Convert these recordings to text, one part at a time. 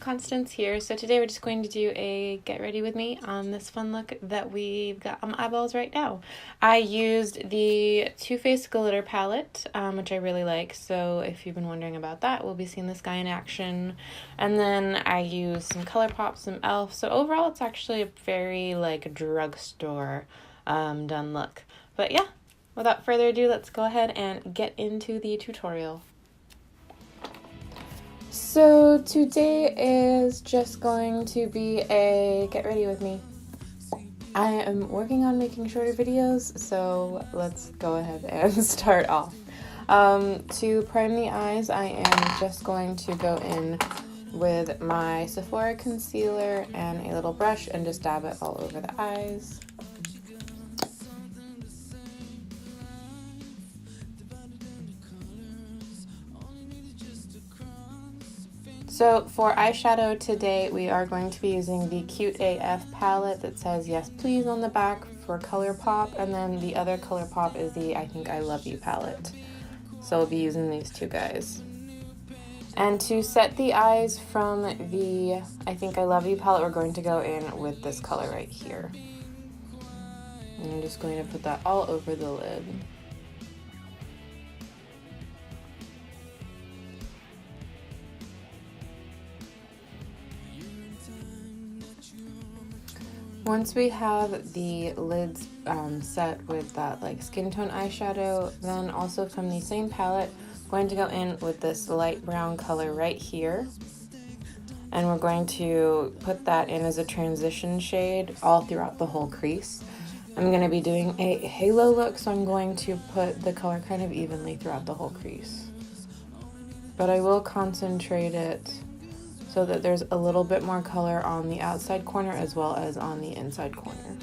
Constance here. So today we're just going to do a get ready with me on this fun look that we've got on my eyeballs right now. I used the Too Faced glitter palette, which I really like. So if you've been wondering about that, we'll be seeing this guy in action. And then I used some ColourPop, some e.l.f. So overall, it's actually a very like drugstore done look. But yeah, without further ado, let's go ahead and get into the tutorial. So today is just going to be a get ready with me. I am working on making shorter videos, so let's go ahead and start off. To prime the eyes, I am just going to go in with my Sephora concealer and a little brush and just dab it all over the eyes. So for eyeshadow today, we are going to be using the Cute AF palette that says Yes Please on the back for ColourPop, and then the other ColourPop is the I Think I Love You palette. So we'll be using these two guys. And to set the eyes from the I Think I Love You palette, we're going to go in with this color right here. And I'm just going to put that all over the lid. Once we have the lids set with that like skin tone eyeshadow, then also from the same palette, I'm going to go in with this light brown color right here. And we're going to put that in as a transition shade all throughout the whole crease. I'm going to be doing a halo look, so I'm going to put the color kind of evenly throughout the whole crease. But I will concentrate it so that there's a little bit more color on the outside corner as well as on the inside corner.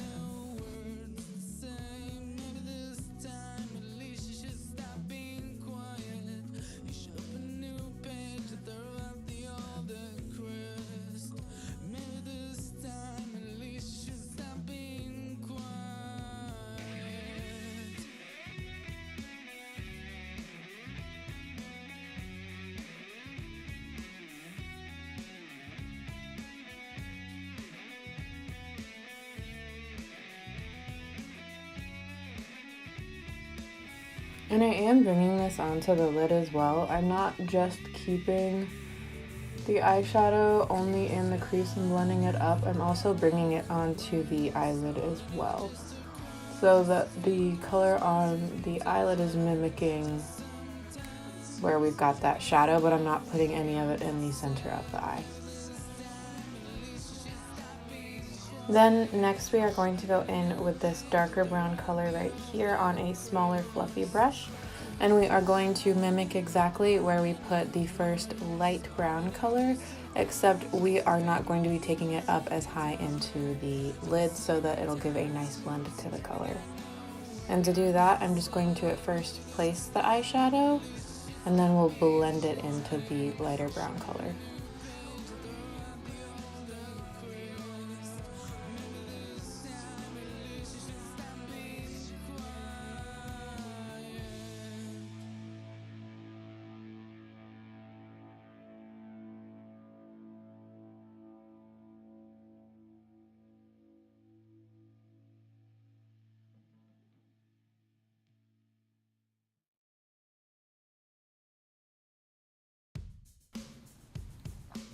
And I am bringing this onto the lid as well. I'm not just keeping the eyeshadow only in the crease and blending it up. I'm also bringing it onto the eyelid as well, so that the color on the eyelid is mimicking where we've got that shadow, but I'm not putting any of it in the center of the eye. Then next we are going to go in with this darker brown color right here on a smaller fluffy brush, and we are going to mimic exactly where we put the first light brown color, except we are not going to be taking it up as high into the lid so that it'll give a nice blend to the color. And to do that, I'm just going to at first place the eyeshadow, and then we'll blend it into the lighter brown color.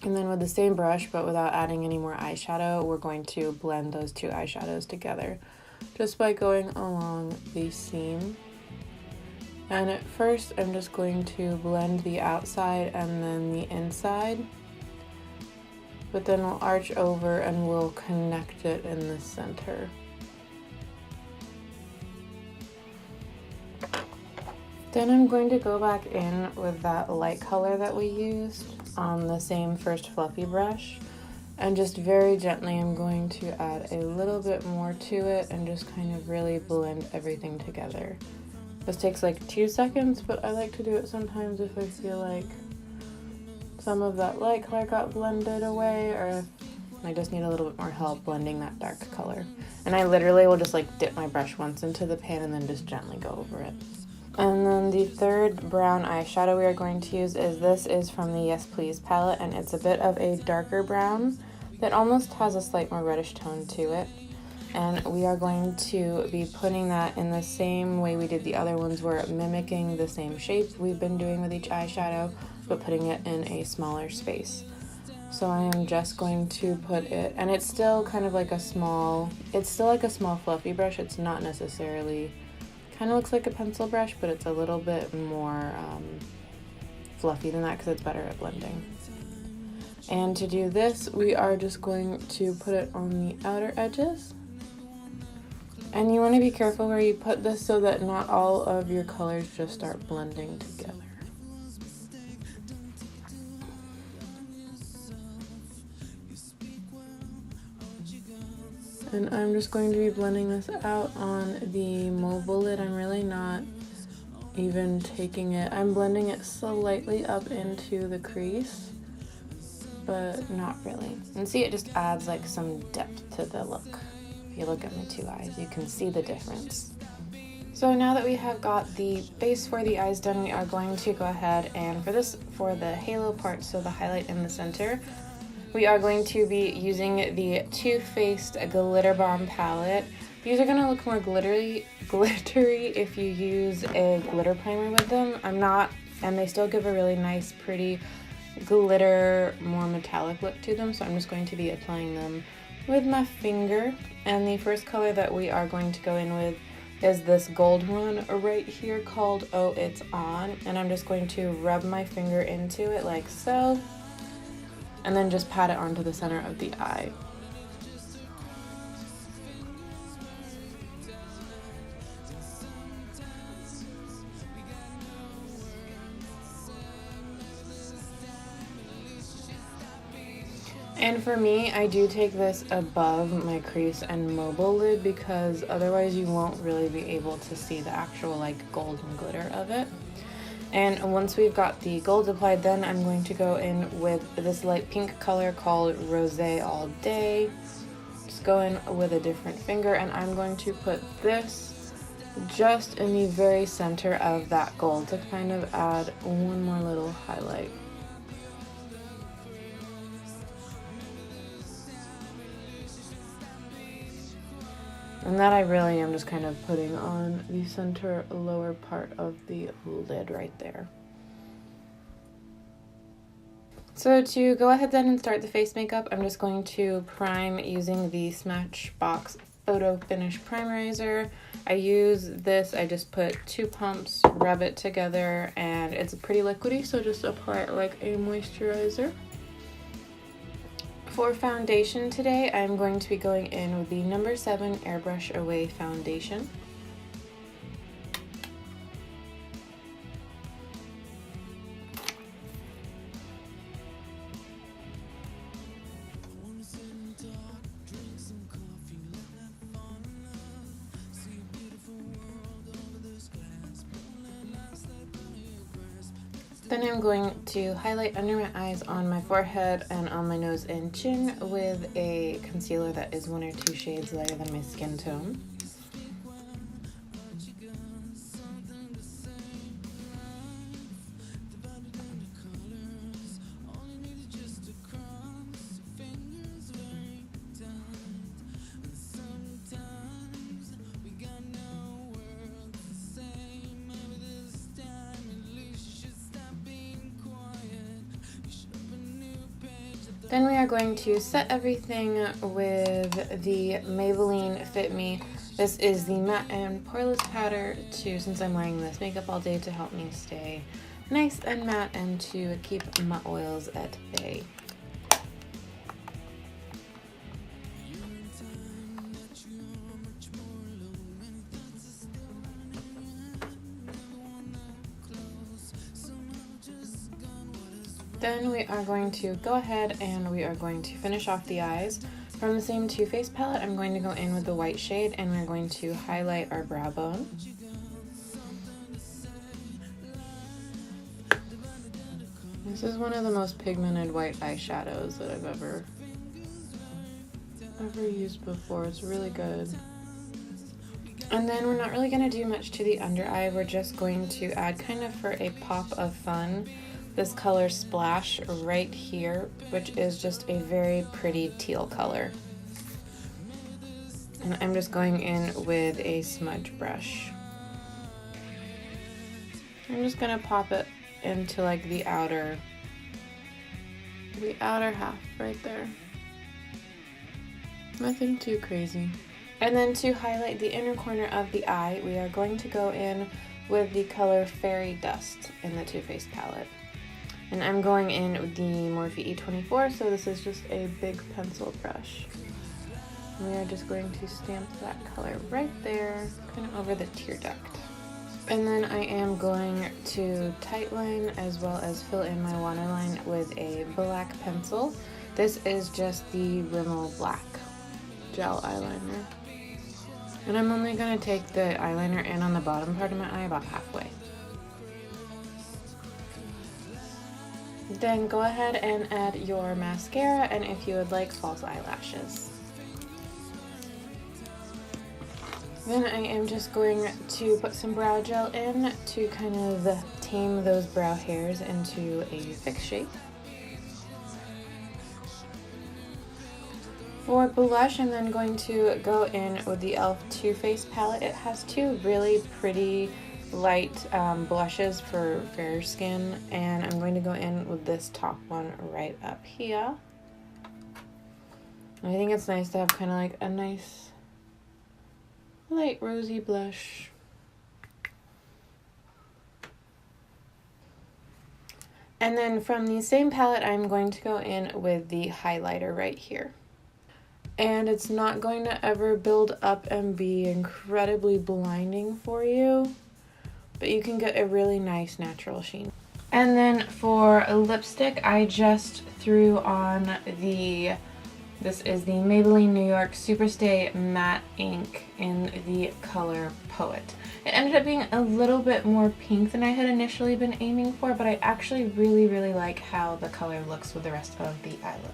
And then with the same brush, but without adding any more eyeshadow, we're going to blend those two eyeshadows together just by going along the seam. And at first, I'm just going to blend the outside and then the inside, but then we'll arch over and we'll connect it in the center. Then I'm going to go back in with that light color that we used on the same first fluffy brush, and just very gently I'm going to add a little bit more to it and just kind of really blend everything together. This takes like 2 seconds, but I like to do it sometimes if I feel like some of that light color got blended away, or if I just need a little bit more help blending that dark color. And I literally will just like dip my brush once into the pan and then just gently go over it. And then the third brown eyeshadow we are going to use is from the Yes Please palette, and it's a bit of a darker brown that almost has a slight more reddish tone to it. And we are going to be putting that in the same way we did the other ones. We're mimicking the same shape we've been doing with each eyeshadow, but putting it in a smaller space. So I am just going to put it, and it's still kind of like a small, it's still like a small fluffy brush. It's not necessarily, kind of looks like a pencil brush, but it's a little bit more fluffy than that because it's better at blending. And to do this, we are just going to put it on the outer edges. And you want to be careful where you put this so that not all of your colors just start blending together. And I'm just going to be blending this out on the mobile lid. I'm really not even taking it. I'm blending it slightly up into the crease, but not really. And see, it just adds like some depth to the look. If you look at my two eyes, you can see the difference. So now that we have got the base for the eyes done, we are going to go ahead and for the halo part, so the highlight in the center, we are going to be using the Too Faced Glitter Bomb palette. These are gonna look more glittery if you use a glitter primer with them. And they still give a really nice, pretty glitter, more metallic look to them, so I'm just going to be applying them with my finger. And the first color that we are going to go in with is this gold one right here called Oh It's On, and I'm just going to rub my finger into it like so, and then just pat it onto the center of the eye. And for me, I do take this above my crease and mobile lid because otherwise you won't really be able to see the actual like golden glitter of it. And once we've got the gold applied, then I'm going to go in with this light pink color called Rosé All Day. Just go in with a different finger, and I'm going to put this just in the very center of that gold to kind of add one more little highlight. And that I really am just kind of putting on the center lower part of the lid right there. So to go ahead then and start the face makeup, I'm just going to prime using the Smashbox Photo Finish Primerizer. I use this, I just put 2 pumps, rub it together, and it's pretty liquidy, so just apply it like a moisturizer. For foundation today, I'm going to be going in with the number 7 Airbrush Away foundation. Then I'm going to highlight under my eyes, on my forehead, and on my nose and chin with a concealer that is 1 or 2 shades lighter than my skin tone. Then we are going to set everything with the Maybelline Fit Me. This is the matte and poreless powder since I'm wearing this makeup all day, to help me stay nice and matte and to keep my oils at bay. Then we are going to go ahead and we are going to finish off the eyes. From the same Too Faced palette, I'm going to go in with the white shade, and we're going to highlight our brow bone. This is one of the most pigmented white eyeshadows that I've ever used before. It's really good. And then we're not really going to do much to the under eye. We're just going to add, kind of for a pop of fun, this color Splash right here, which is just a very pretty teal color. And I'm just going in with a smudge brush. I'm just going to pop it into like the outer half right there. Nothing too crazy. And then to highlight the inner corner of the eye, we are going to go in with the color Fairy Dust in the Too Faced palette. And I'm going in with the Morphe E24, so this is just a big pencil brush. And we are just going to stamp that color right there, kind of over the tear duct. And then I am going to tightline as well as fill in my waterline with a black pencil. This is just the Rimmel Black gel eyeliner. And I'm only going to take the eyeliner in on the bottom part of my eye about halfway. Then go ahead and add your mascara, and if you would like, false eyelashes. Then I am just going to put some brow gel in to kind of tame those brow hairs into a fixed shape. For blush, I'm then going to go in with the e.l.f. Too Faced palette. It has two really pretty light blushes for fair skin, and I'm going to go in with this top one right up here. I think it's nice to have kind of like a nice light rosy blush. And then from the same palette, I'm going to go in with the highlighter right here. And it's not going to ever build up and be incredibly blinding for you, but you can get a really nice natural sheen. And then for a lipstick, I just threw on this is the Maybelline New York Superstay Matte Ink in the color Poet. It ended up being a little bit more pink than I had initially been aiming for, but I actually really like how the color looks with the rest of the eye look.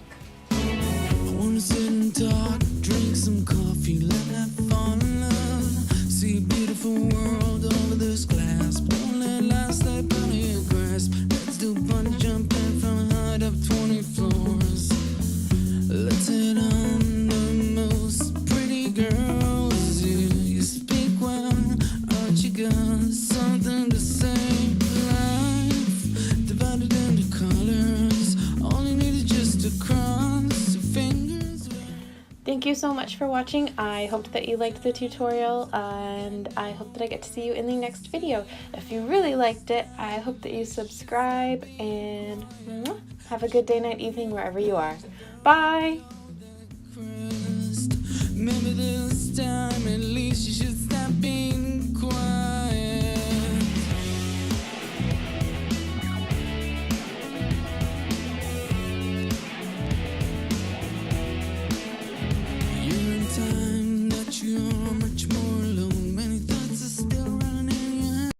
I wanna sit and talk, drink some coffee, let fall in love. See a beautiful world over this glass. Don't let life slip out of your grasp. Let's do bungee jumping from height up 20 floors. Let's hit on the most pretty girls. You speak well, aren't you got something to say? Life divided into colors. All you need is just to cross your fingers. Thank you so much for watching. I hope that you liked the tutorial, and I hope that I get to see you in the next video. If you really liked it, I hope that you subscribe, and have a good day, night, evening, wherever you are. Bye! Remember this time, at least you should